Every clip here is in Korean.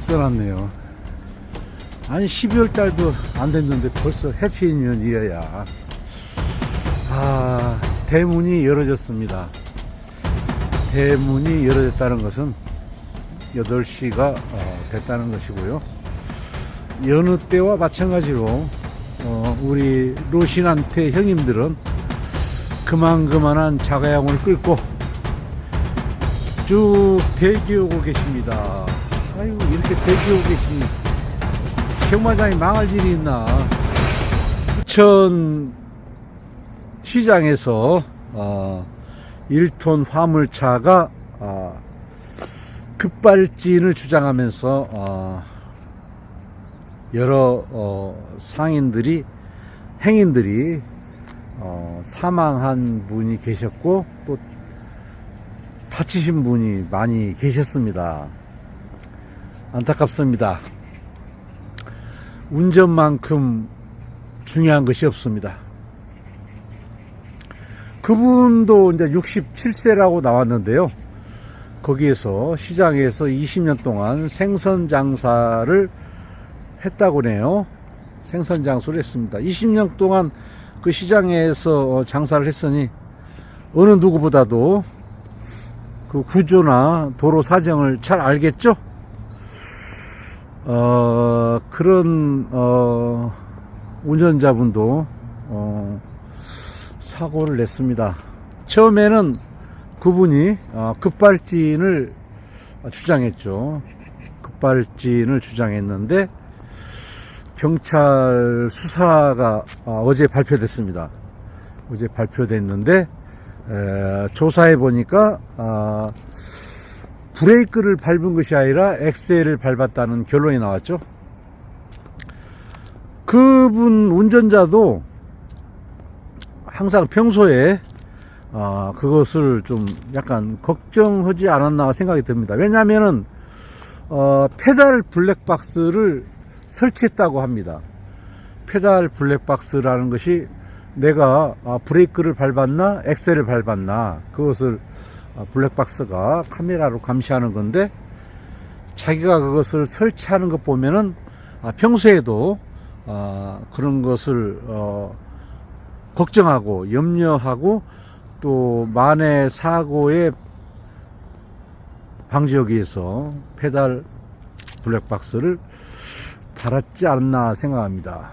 써놨네요. 아니 12월 달도 안 됐는데 벌써 해피 뉴 이어야. 대문이 열어졌습니다. 대문이 열어졌다는 것은 8시가 됐다는 것이고요. 여느 때와 마찬가지로 우리 로신한테 형님들은 그만한 자가용을 끌고 쭉 대기오고 계십니다. 아이고, 이렇게 대기오고 계시니 경마장이 망할 일이 있나. 부천 시장에서 1톤 화물차가 급발진을 주장하면서 여러 행인들이 사망한 분이 계셨고 또 다치신 분이 많이 계셨습니다. 안타깝습니다. 운전만큼 중요한 것이 없습니다. 그분도 이제 67세라고 나왔는데요. 거기에서 시장에서 20년 동안 생선 장사를 했다고 해요. 생선 장사를 했습니다. 20년 동안 그 시장에서 장사를 했으니 어느 누구보다도 그 구조나 도로 사정을 잘 알겠죠? 그런 운전자분도 사고를 냈습니다. 처음에는 그분이 급발진을 주장했죠. 급발진을 주장했는데 경찰 수사가 어제 발표됐습니다. 어제 발표됐는데 조사해 보니까 브레이크를 밟은 것이 아니라 엑셀을 밟았다는 결론이 나왔죠. 그분 운전자도 항상 평소에 그것을 좀 약간 걱정하지 않았나 생각이 듭니다. 왜냐하면은 페달 블랙박스를 설치했다고 합니다. 페달 블랙박스라는 것이 내가 브레이크를 밟았나 엑셀을 밟았나 그것을 블랙박스가 카메라로 감시하는 건데, 자기가 그것을 설치하는 것 보면은 평소에도 그런 것을 걱정하고 염려하고 또 만해 사고에 방지하기 위해서 페달 블랙박스를 달았지 않나 생각합니다.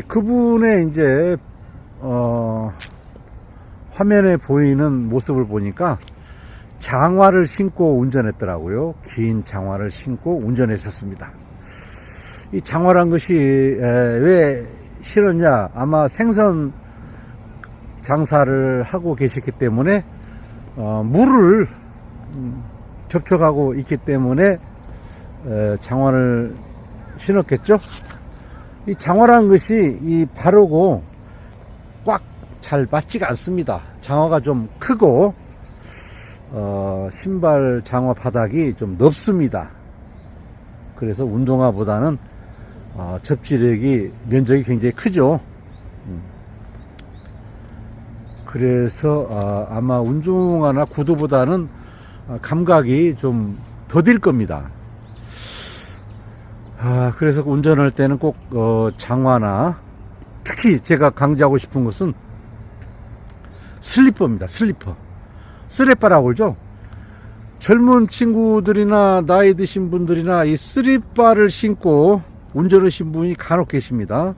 그분의 이제 화면에 보이는 모습을 보니까 장화를 신고 운전했더라고요. 긴 장화를 신고 운전했었습니다. 이 장화란 것이 왜 싫었냐? 아마 생선 장사를 하고 계셨기 때문에 물을 접촉하고 있기 때문에 장화를 신었겠죠. 이 장화란 것이 이 바르고 꽉 잘 맞지가 않습니다. 장화가 좀 크고 신발 장화 바닥이 좀 넓습니다. 그래서 운동화보다는 접지력이 면적이 굉장히 크죠. 그래서 아마 운동화나 구두보다는 감각이 좀 더딜 겁니다. 그래서 운전할 때는 꼭 장화나, 특히 제가 강조하고 싶은 것은 슬리퍼입니다. 슬리퍼. 쓰레빠라고 그러죠. 젊은 친구들이나 나이 드신 분들이나 이 쓰리바를 신고 운전하신 분이 간혹 계십니다.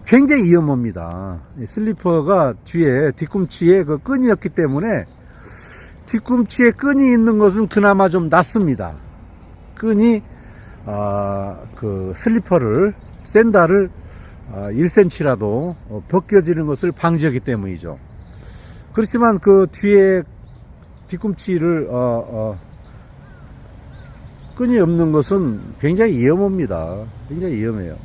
굉장히 위험합니다. 이 슬리퍼가 뒤꿈치에 그 끈이 없기 때문에, 뒤꿈치에 끈이 있는 것은 그나마 좀 낫습니다. 끈이 그 슬리퍼를, 샌들을 1cm라도 벗겨지는 것을 방지하기 때문이죠. 그렇지만 그 뒤꿈치를 끈이 없는 것은 굉장히 위험합니다. 굉장히 위험해요.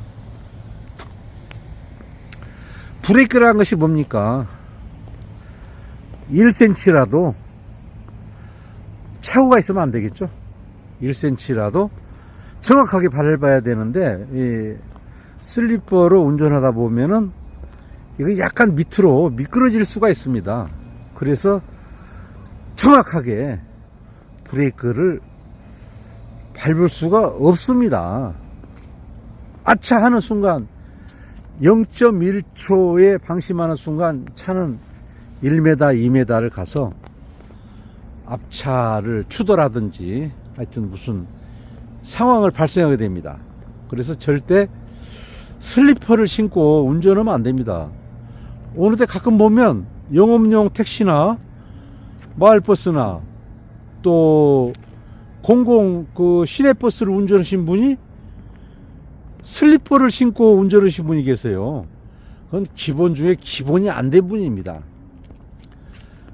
브레이크라는 것이 뭡니까? 1cm라도 착오가 있으면 안 되겠죠. 1cm라도 정확하게 밟아야 되는데, 이 슬리퍼로 운전하다 보면은 이거 약간 밑으로 미끄러질 수가 있습니다. 그래서 정확하게 브레이크를 밟을 수가 없습니다. 아차 하는 순간 0.1초에 방심하는 순간 차는 1m, 2m를 가서 앞차를 추돌하든지 하여튼 무슨 상황을 발생하게 됩니다. 그래서 절대 슬리퍼를 신고 운전하면 안 됩니다. 어느 때 가끔 보면 영업용 택시나 마을버스나 또 공공 시내버스를 운전하신 분이 슬리퍼를 신고 운전하신 분이 계세요. 그건 기본 중에 기본이 안 된 분입니다.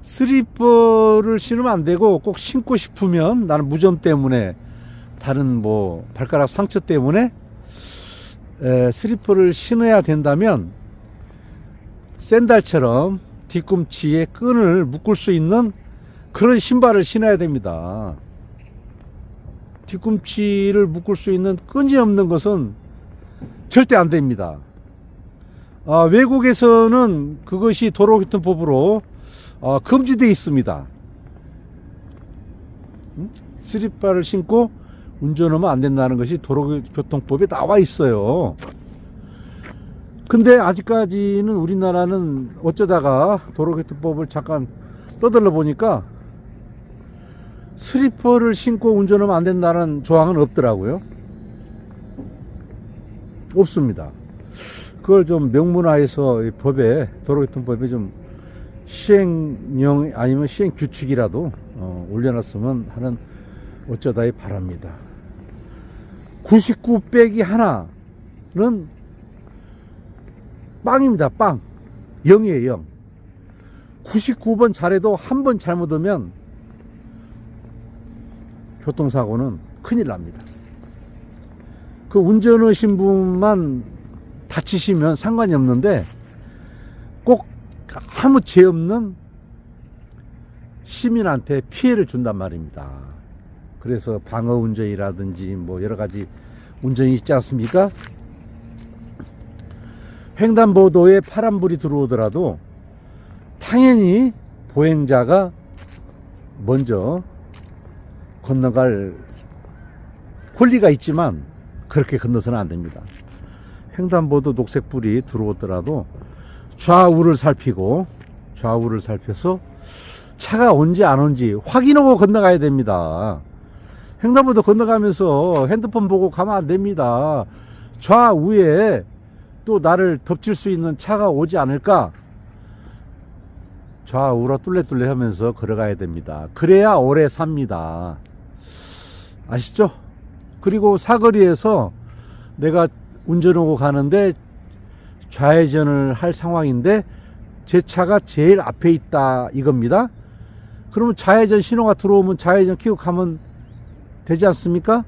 슬리퍼를 신으면 안 되고 꼭 신고 싶으면 나는 무좀 때문에 다른 뭐 발가락 상처 때문에 슬리퍼를 신어야 된다면 샌들처럼 뒤꿈치에 끈을 묶을 수 있는 그런 신발을 신어야 됩니다. 뒤꿈치를 묶을 수 있는 끈이 없는 것은 절대 안 됩니다. 외국에서는 그것이 도로교통법으로 금지되어 있습니다. 슬리퍼를 신고 운전하면 안 된다는 것이 도로교통법에 나와 있어요. 근데 아직까지는 우리나라는 어쩌다가 도로교통법을 잠깐 떠들러 보니까 슬리퍼를 신고 운전하면 안 된다는 조항은 없더라고요. 없습니다. 그걸 좀 명문화해서 이 법에, 도로교통법에 좀 시행령 아니면 시행 규칙이라도 올려놨으면 하는 어쩌다의 바랍니다. 99 빼기 하나는 빵입니다. 빵. 0이에요. 0. 99번 잘해도 한 번 잘못하면 교통사고는 큰일 납니다. 그 운전하신 분만 다치시면 상관이 없는데 꼭 아무 죄 없는 시민한테 피해를 준단 말입니다. 그래서 방어 운전이라든지 뭐 여러 가지 운전이 있지 않습니까? 횡단보도에 파란불이 들어오더라도 당연히 보행자가 먼저 건너갈 권리가 있지만 그렇게 건너서는 안 됩니다. 횡단보도 녹색불이 들어오더라도 좌우를 살피고 좌우를 살펴서 차가 온지 안 온지 확인하고 건너가야 됩니다. 횡단보도 건너가면서 핸드폰 보고 가면 안 됩니다. 좌우에 또 나를 덮칠 수 있는 차가 오지 않을까? 좌우로 뚫레뚫레 하면서 걸어가야 됩니다. 그래야 오래 삽니다. 아시죠? 그리고 사거리에서 내가 운전하고 가는데 좌회전을 할 상황인데 제 차가 제일 앞에 있다 이겁니다. 그러면 좌회전 신호가 들어오면 좌회전 켜고 가면 되지 않습니까?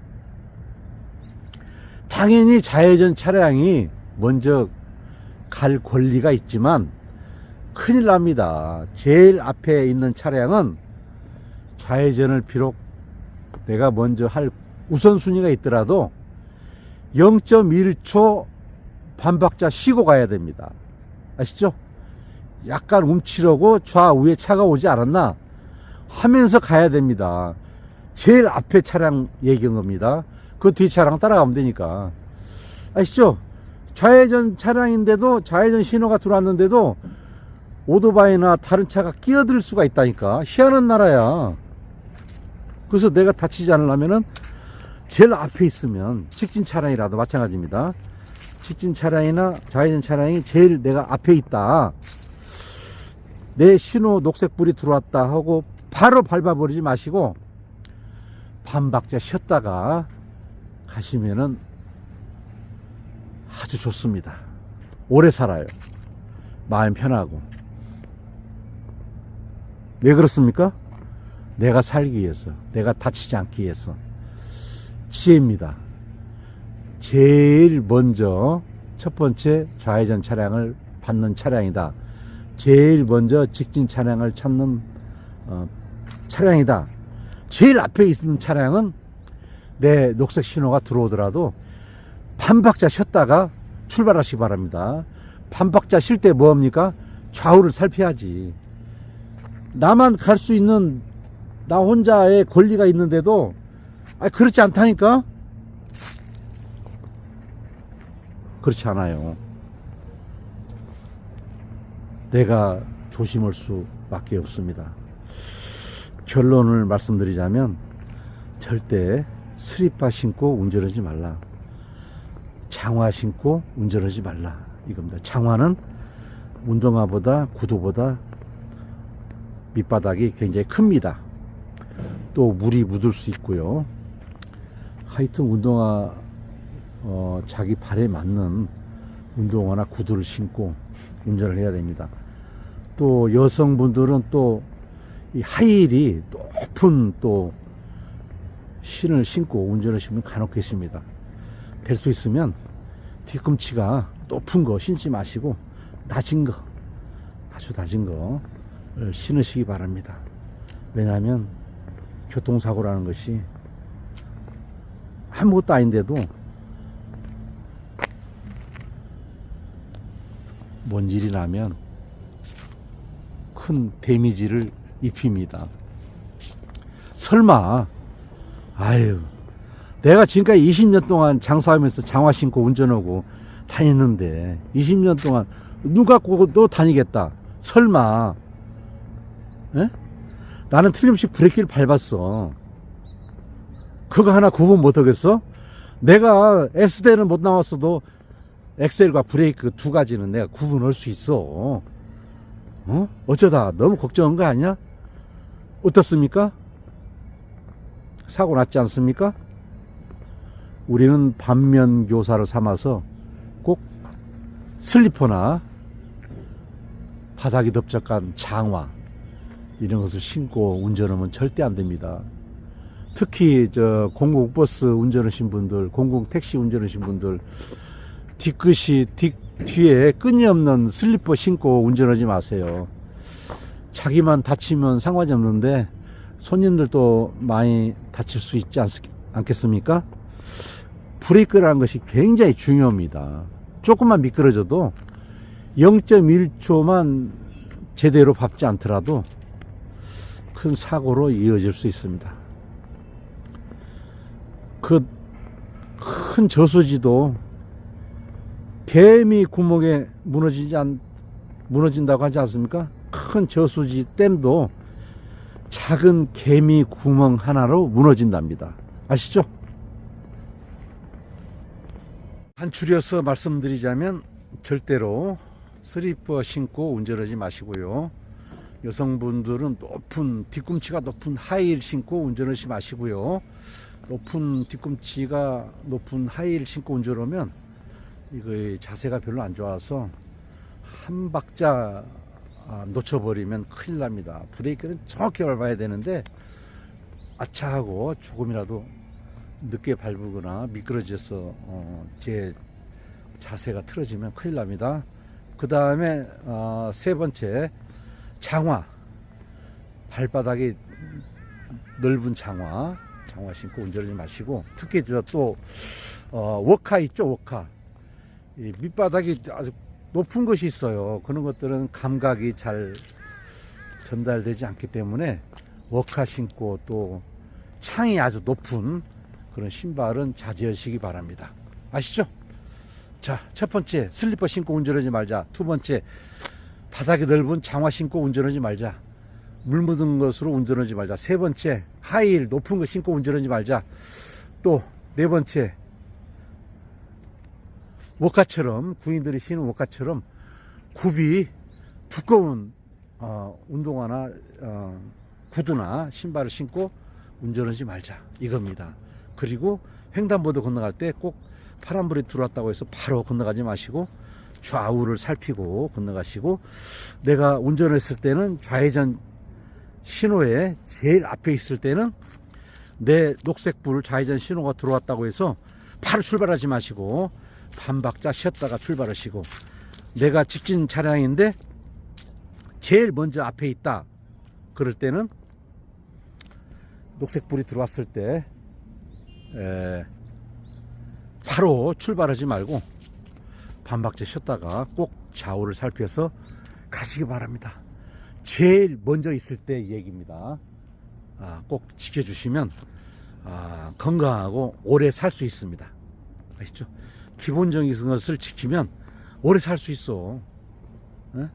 당연히 좌회전 차량이 먼저 갈 권리가 있지만 큰일 납니다. 제일 앞에 있는 차량은 좌회전을 비록 내가 먼저 할 우선순위가 있더라도 0.1초 반박자 쉬고 가야 됩니다. 아시죠? 약간 움츠러고 좌우에 차가 오지 않았나 하면서 가야 됩니다. 제일 앞에 차량 얘기한 겁니다. 그 뒤 차량 따라가면 되니까. 아시죠? 좌회전 차량인데도 좌회전 신호가 들어왔는데도 오토바이나 다른 차가 끼어들 수가 있다니까. 희한한 나라야. 그래서 내가 다치지 않으려면은 제일 앞에 있으면 직진 차량이라도 마찬가지입니다. 직진 차량이나 좌회전 차량이 제일 내가 앞에 있다. 내 신호 녹색불이 들어왔다 하고 바로 밟아버리지 마시고 반박자 쉬었다가 가시면은 아주 좋습니다. 오래 살아요. 마음 편하고. 왜 그렇습니까? 내가 살기 위해서, 내가 다치지 않기 위해서. 지혜입니다. 제일 먼저 첫 번째 좌회전 차량을 받는 차량이다. 제일 먼저 직진 차량을 찾는 차량이다. 제일 앞에 있는 차량은 내 녹색 신호가 들어오더라도 반박자 쉬었다가 출발하시기 바랍니다. 반박자 쉴 때 뭐합니까? 좌우를 살펴야지. 나만 갈 수 있는 나 혼자의 권리가 있는데도 아, 그렇지 않다니까? 그렇지 않아요. 내가 조심할 수밖에 없습니다. 결론을 말씀드리자면 절대 슬리퍼 신고 운전하지 말라. 장화 신고 운전하지 말라. 이겁니다. 장화는 운동화보다 구두보다 밑바닥이 굉장히 큽니다. 또 물이 묻을 수 있고요. 하여튼 운동화 자기 발에 맞는 운동화나 구두를 신고 운전을 해야 됩니다. 또 여성분들은 또 이 하이힐이 높은 또 신을 신고 운전하시면 간혹 계십니다. 될 수 있으면 뒤꿈치가 높은 거 신지 마시고 낮은 거, 아주 낮은 거를 신으시기 바랍니다. 왜냐하면 교통사고라는 것이 아무것도 아닌데도 뭔 일이 나면 큰 데미지를 입힙니다. 설마, 아유, 내가 지금까지 20년 동안 장사하면서 장화 신고 운전하고 다녔는데 20년 동안 눈 감고도 다니겠다. 설마, 에? 나는 틀림없이 브레이크를 밟았어. 그거 하나 구분 못하겠어? 내가 S대는 못 나왔어도 엑셀과 브레이크 두 가지는 내가 구분할 수 있어. 어쩌다 너무 걱정한 거 아니야? 어떻습니까? 사고 났지 않습니까? 우리는 반면 교사를 삼아서 꼭 슬리퍼나 바닥이 넓적한 장화 이런 것을 신고 운전하면 절대 안 됩니다. 특히 공공버스 운전하신 분들, 공공택시 운전하신 분들 뒤에 끈이 없는 슬리퍼 신고 운전하지 마세요. 자기만 다치면 상관이 없는데 손님들도 많이 다칠 수 있지 않겠습니까? 브레이크라는 것이 굉장히 중요합니다. 조금만 미끄러져도 0.1초만 제대로 밟지 않더라도 큰 사고로 이어질 수 있습니다. 그 큰 저수지도 개미 구멍에 무너진다고 하지 않습니까? 큰 저수지 댐도 작은 개미 구멍 하나로 무너진답니다. 아시죠? 한줄여서 말씀드리자면 절대로 슬리퍼 신고 운전하지 마시고요. 여성분들은 뒤꿈치가 높은 하이힐 신고 운전하지 마시고요. 뒤꿈치가 높은 하이힐 신고 운전하면 이거 자세가 별로 안 좋아서 한 박자 놓쳐버리면 큰일 납니다. 브레이크는 정확히 밟아야 되는데 아차 하고 조금이라도 늦게 밟거나 미끄러져서 제 자세가 틀어지면 큰일 납니다. 그 다음에 세 번째, 장화. 발바닥이 넓은 장화 신고 운전하지 마시고, 특히 또 워카 있죠, 워카. 이 밑바닥이 아주 높은 것이 있어요. 그런 것들은 감각이 잘 전달되지 않기 때문에 워카 신고 또 창이 아주 높은 그런 신발은 자제하시기 바랍니다. 아시죠? 자, 첫 번째, 슬리퍼 신고 운전하지 말자. 두 번째, 바닥이 넓은 장화 신고 운전하지 말자. 물 묻은 것으로 운전하지 말자. 세 번째, 하이힐 높은 거 신고 운전하지 말자. 또 네 번째, 워카처럼, 군인들이 신은 워카처럼 굽이 두꺼운 운동화나 구두나 신발을 신고 운전하지 말자, 이겁니다. 그리고 횡단보도 건너갈 때 꼭 파란불이 들어왔다고 해서 바로 건너가지 마시고 좌우를 살피고 건너가시고, 내가 운전했을 때는 좌회전 신호에 제일 앞에 있을 때는 내 녹색불 좌회전 신호가 들어왔다고 해서 바로 출발하지 마시고 반 박자 쉬었다가 출발하시고, 내가 직진 차량인데 제일 먼저 앞에 있다 그럴 때는 녹색불이 들어왔을 때 바로 출발하지 말고 반 박자 쉬었다가 꼭 좌우를 살펴서 가시기 바랍니다. 제일 먼저 있을 때 얘기입니다. 꼭 지켜주시면 건강하고 오래 살 수 있습니다. 아시죠? 기본적인 것을 지키면 오래 살 수 있어. 에?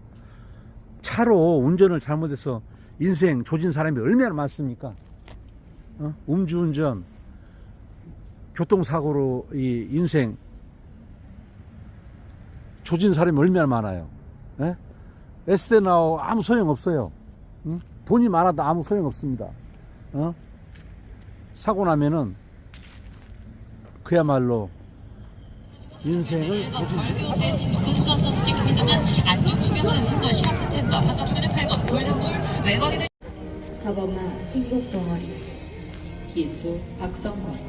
차로 운전을 잘못해서 인생 조진 사람이 얼마나 많습니까? 음주운전, 교통사고로 이 인생 조진 사람이 얼마나 많아요. 에? S대 나오 아무 소용 없어요. 응? 돈이 많아도 아무 소용 없습니다. 사고 나면은 그야말로 인생을 조진. 근수화선 지금 있는 안쪽 추격을 3번 시프트텐더 바깥 쪽에는 8번 골든볼 외곽에는 4번마 행복덩어리 기수 박성권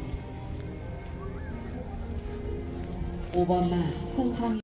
5번마 천상이